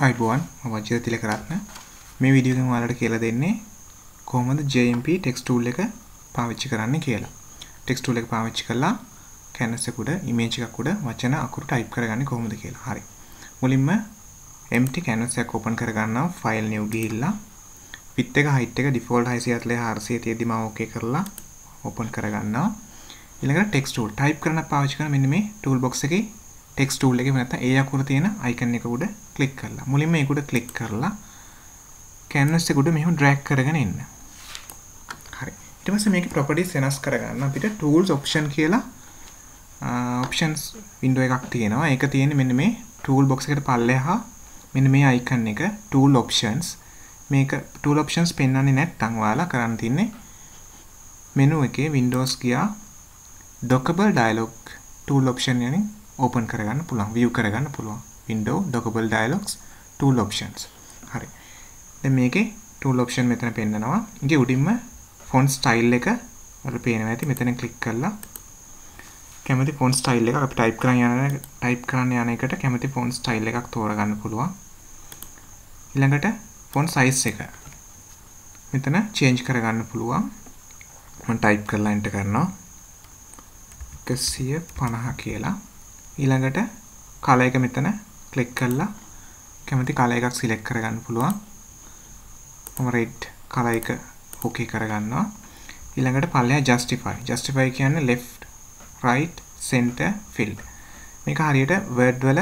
අයිබෝන් මම වජිර තිලකරත්න මේ වීඩියෝ එකෙන් ඔයාලට කියලා දෙන්නේ කොහොමද JMP text tool එක පාවිච්චි කරන්න කියලා. text tool එක පාවිච්චි කරලා canvas එක උඩ image එකක් උඩ වචන අකුරු type කරගන්නේ කොහොමද කියලා. හරි. මුලින්ම empty canvas එකක් open කරගන්නවා file new ගිහිල්ලා width එක height එක default 640 තියදී මම okay කරලා open කරගන්නවා. ඊළඟට text tool type කරන්න පාවිච්චි කරන මෙන්න මේ toolbox එකේ text tool එකේ නැත්නම් ඒ අකුර තියෙන icon එක උඩ click කරලා මුලින්ම ඒක උඩ click කරලා canvas එක උඩ මෙහෙම drag කරගෙන එන්න. හරි. ඊට පස්සේ මේකේ properties වෙනස් කරගන්න අපිට tools option කියලා options window එකක් තියෙනවා. ඒක තියෙන්නේ මෙන්න මේ tool box එකට පල්ලෙහා මෙන්න මේ icon එක tool options. මේක tool options පෙන්වන්නේ නැත්නම් ඔයාලා කරන්න තියෙන්නේ menu එකේ windows ගියා dockable dialog tool option යනින් open කරගන්න පුළුවන් view කරගන්න පුළුවන් window dockable dialogs tool options. හරි. දැන් මේකේ tool option මෙතන පෙන්නනවා. ඉතින් උඩින්ම font style එක වල පේනවා ඇති. මෙතන click කරලා කැමති font style එක අපි type කරන්න යන එකට කැමති font style එකක් තෝරගන්න පුළුවන්. ඊළඟට font size එක මෙතන change කරගන්න පුළුවන්. මම type කරලා enter කරනවා 150 කියලා. ඊළඟට color එක මෙතන click කරලා කැමති color එකක් select කරගන්න පුළුවන්. මම red color එක okay කරගන්නවා. ඊළඟට පල්ලෙහා justify කියන්නේ left right center fill. මේක හරියට word වල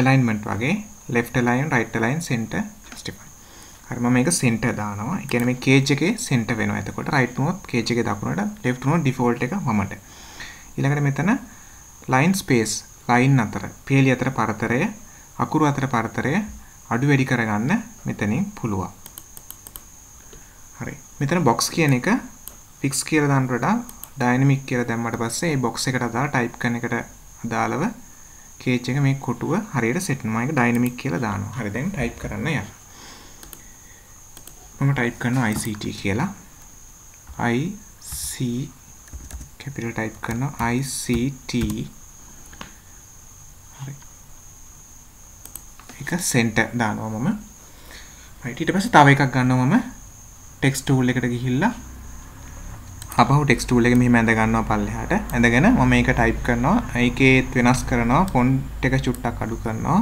alignment වගේ left align right align center justify. හරි මම මේක center දානවා. ඒ කියන්නේ මේ cage එකේ center වෙනවා. එතකොට right වුණොත් cage එකේ දකුණට left වුණොත් default එක වමට. ඊළඟට මෙතන line space line අතර පේලි අතර පරතරය අකුරු අතර පරතරය අඩු වැඩි කරගන්න මෙතනින් පුළුවන්. හරි. මෙතන box කියන එක fix කියලා දාන්න වඩා dynamic කියලා දැම්මට පස්සේ මේ box එකට අදාළ type කරන එකට අදාළව cage එක මේ කොටුව හරියට set වෙනවා. ඒක dynamic කියලා දානවා. හරි දැන් type කරන්න යන්න. මම type කරනවා ICT කියලා. capital type කරනවා ICT. හරි. ඒක center දානවා මම. right ඊට පස්සේ තව එකක් ගන්නවා මම text tool එකට ගිහිල්ලා අපහු text tool එක මෙහෙම ඇඳ ගන්නවා පල්ලෙහාට. ඇඳගෙන මම මේක type කරනවා. ඒකේත් වෙනස් කරනවා font එක චුට්ටක් අඩු කරනවා.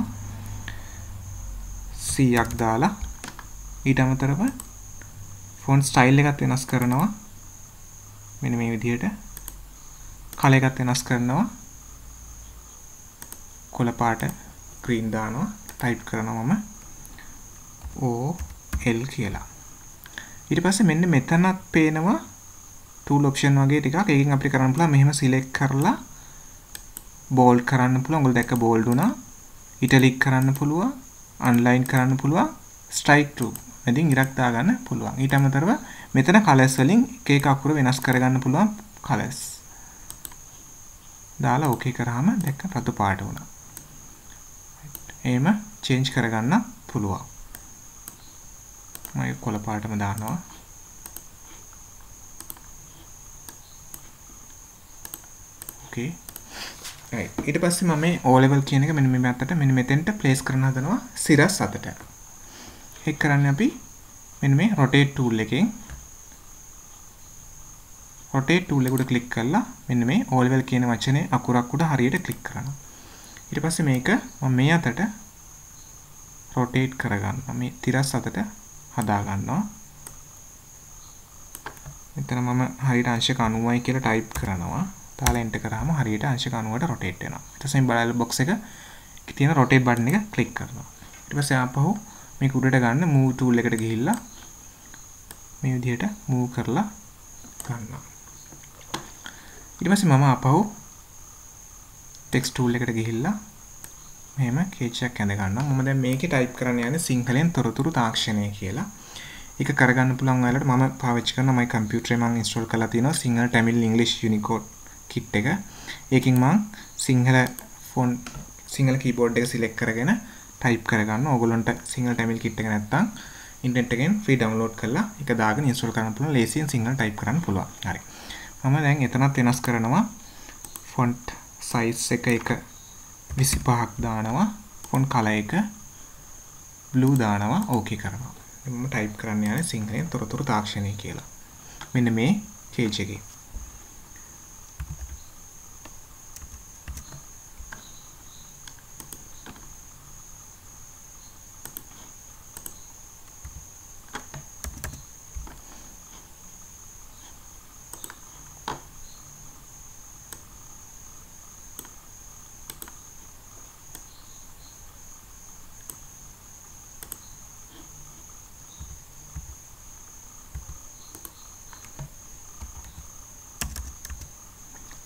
100ක් දාලා ඊට අමතරව font style එකත් වෙනස් කරනවා. මෙන්න මේ විදිහට color එකත් වෙනස් කරනවා. කොළ පාට green දානවා. type කරනවා මම OL කියලා. ඊට පස්සේ මෙන්න මෙතනත් පේනවා tool option වගේ ටිකක්. ඒකෙන් අපිට කරන්න පුළුවන් මෙහෙම select කරලා bold කරන්න පුළුවන්. ඔයගොල්ලෝ දැක්ක bold වුණා. italic කරන්න පුළුවන්. underline කරන්න පුළුවන්. strike through මැදින් ඉරක් දාගන්න පුළුවන්. ඊට අමතරව මෙතන colors වලින් එක එක අකුරු වෙනස් කරගන්න පුළුවන් colors. දාලා okay කරාම දැක්ක රතු පාට වුණා. එහෙම change කරගන්න පුළුවන්. මම කොළ පාටම දානවා. okay. right. ඊට පස්සේ මම මේ O level කියන එක මෙන්න මේ අතට මෙන්න මෙතෙන්ට place කරන්න හදනවා සිරස් අතට. ඒක කරන්නේ අපි මෙන්න මේ rotate tool එකෙන් rotate tool එක උඩ click කරලා මෙන්න මේ O level කියන වචනේ අකුරක් උඩ හරියට click කරනවා. ඊට පස්සේ මේක මම මේ අතට rotate කරගන්නවා. මේ තිරස් අතට හදා ගන්නවා. මෙතන මම හරියට අංශක 90යි කියලා type කරනවා. තාලා enter කරාම හරියට අංශක 90ට rotate වෙනවා. ඊට පස්සේ බලල් box එක තියෙන rotate button එක click කරනවා. ඊට පස්සේ ආපහු මේක උඩට ගන්න move tool එකට ගිහිල්ලා මේ විදිහට move කරලා ගන්නවා. ඊට පස්සේ මම ආපහු text tool එකට ගිහිල්ලා මෙහෙම cage එකක් ඇඳ ගන්නවා. මම දැන් මේකේ type කරන්න යන්නේ සිංහලෙන් තොරතුරු තාක්ෂණය කියලා. ඒක කරගන්න පුළුවන් ඔයාලට මම පාවිච්චි කරන my computer එකේ මම install කරලා තියෙනවා Sinhala tamil english unicode kit එක. ඒකෙන් මම සිංහල keyboard එක select කරගෙන type කරගන්න. ඕගොල්ලන්ට සිංහල tamil kit එක නැත්නම් internet එකෙන් free download කරලා ඒක දාගෙන install කරන්න පුළුවන්. ලේසියෙන් සිංහල type කරන්න පුළුවන්. හරි. මම දැන් එතනත් වෙනස් කරනවා font size එක 25ක් දානවා. font color එක blue දානවා ඕකේ කරනවා. මම ටයිප් කරන්න යන්නේ සිංහලෙන් තොරතුරු තාක්ෂණය කියලා. මෙන්න මේ page එකේ.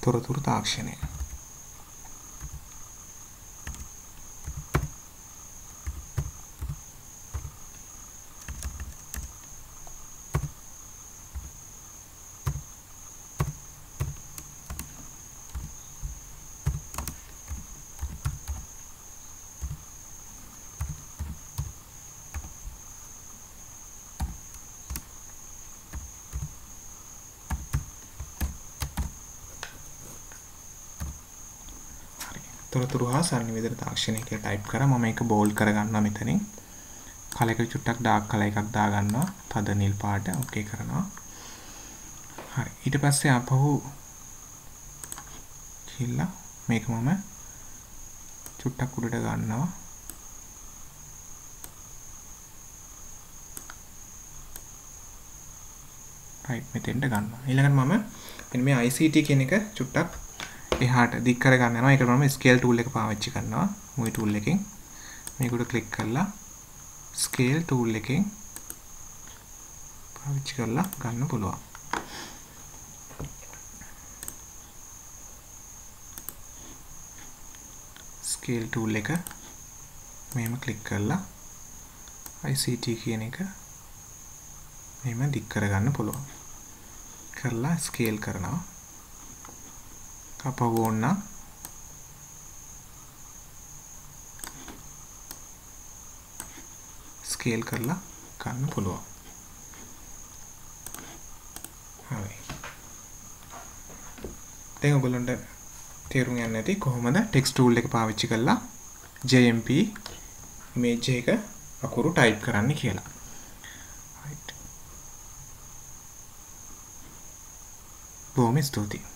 තොරතුරු තාක්ෂණය. තොරතුරු හා සංනිවේදන තාක්ෂණය කියලා ටයිප් කරා. මම ඒක බෝල්ඩ් කරගන්නවා මෙතනින්. කලයක චුට්ටක් ඩාර්ක් කලර් එකක් දාගන්නවා. තද නිල් පාට ඕකේ කරනවා. හරි. ඊට පස්සේ ආපහු කියලා මේක මම චුට්ටක් උඩට ගන්නවා. රයිට් මෙතෙන්ට ගන්නවා. ඊළඟට මම මෙන්න මේ ICT කියන එක චුට්ටක් එහාට දික් කර ගන්න යනවා. ඒකට මම ස්කේල් ටූල් එක පාවිච්චි කරනවා. මුයි ටූල් එකෙන් මේකට ක්ලික් කරලා ස්කේල් ටූල් එකෙන් පාවිච්චි කරලා ගන්න පුළුවන්. ස්කේල් ටූල් එක මෙහෙම ක්ලික් කරලා ICT කියන එක මෙහෙම දික් කර ගන්න පුළුවන්. කරලා ස්කේල් කරනවා. අපව ඕන ස්කේල් කරලා ගන්න පුළුවන්. හරි. දැන් ඔයගොල්ලන්ට තේරුම් යන්න ඇති කොහොමද ටෙක්ස්ට් ටූල් එක පාවිච්චි කරලා JMP image එක අකුරු ටයිප් කරන්න කියලා. right. බොහොම ස්තුතියි.